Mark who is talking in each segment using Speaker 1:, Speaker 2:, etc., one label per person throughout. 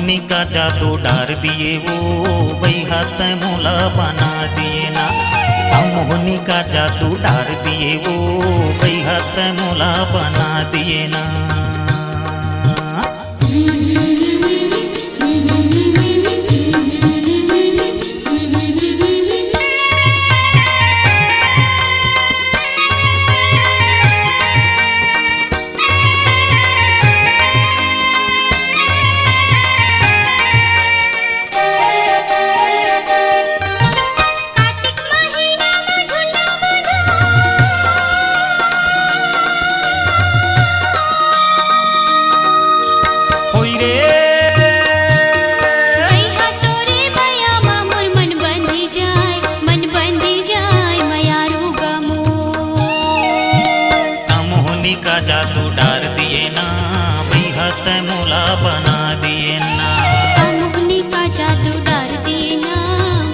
Speaker 1: मोहनी का जादू डार दिए वो बैहा तै मोला बना दिए ना। मोहनी का जादू डार दिए वो बैहा तै मोला बना दिए ना। का जादू डार दिए ना बैहा तै मोला बना दिए ना।
Speaker 2: मोहनी का जादू डार दिए ना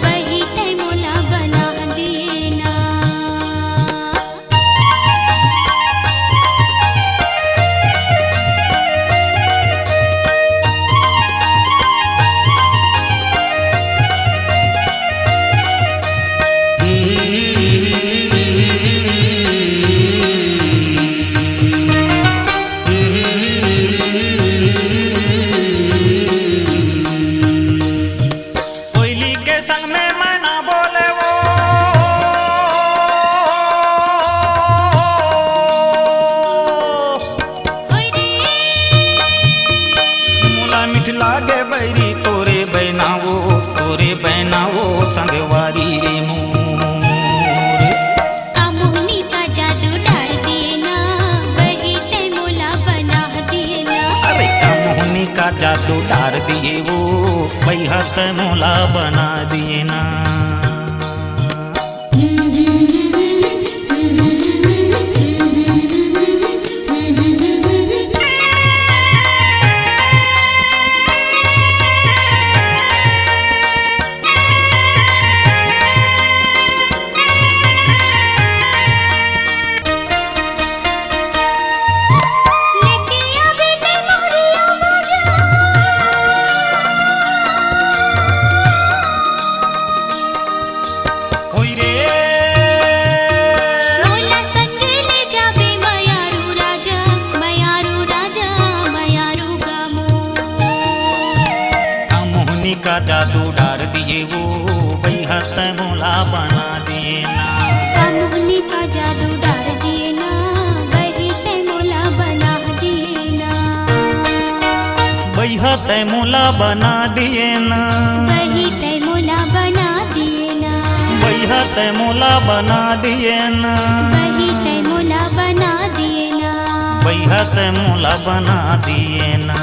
Speaker 2: बही तै मोला बना दिए ना।
Speaker 1: लागे बैरी तोरे बहनावो संगवारी रे मोर।
Speaker 2: मोहनी का जादू डार दिए ना बही तै मोला बना दिए ना।
Speaker 1: अरे मोहनी का जादू डार दिए वो बैहा तै मोला बना दिए ना। का जादू डार दिए वो बैहा तै मोला बना दिए ना।
Speaker 2: मोहनी का जादू डार दिए ना बही तै मोला बना दिए ना।
Speaker 1: बैहा तै मोला बना दिए ना।
Speaker 2: बही तै मोला बना दिए ना।
Speaker 1: बैहा तै मोला बना दिए ना।
Speaker 2: बही तै मोला बना दिए ना।
Speaker 1: बैहा तै मोला बना दिए ना।